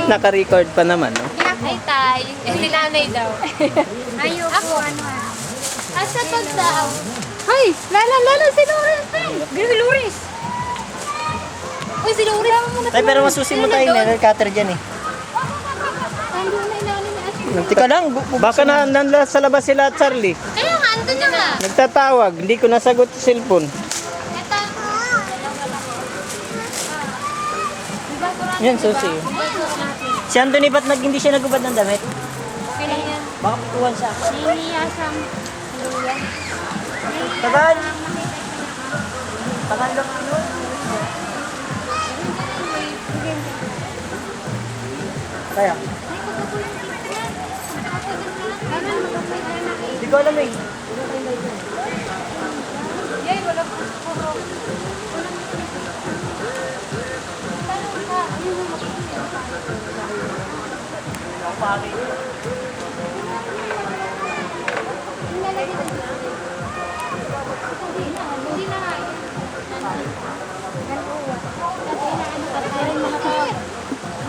Naka-record pa naman, no? Ay, tay. Si nanay daw. Ayoko, ano. Asa to daw? Ay, lala, si Loris. Grabe, Loris. Uy, si Loris. Tay, pero masusi mo tayo, may cutter dyan eh. Ando na ilalim ni Ashley. Tika lang, baka na sa labas sila, Charlie. Kaya nga, andun na nga. Nagtatawag, hindi ko nasagot sa cellphone. Ito. Yan, susi. Si Anthony, ba't hindi siya nagubad ng damit? Kailan yan? Baka pituwan siya. Siniyasam. Luya. Tagal! Tagal lang ano? Kaya? Hindi ko alam eh. Yay, wala ko.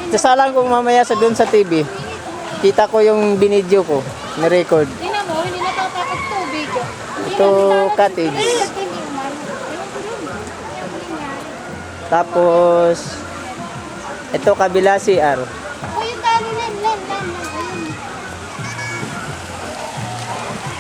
Sasalang ko mamaya sa doon sa TV. Kita ko yung binidyo ko, ni-record. Tingnan mo, hindi natatapos tubig. Ito cottage. Tapos ito kabila CR.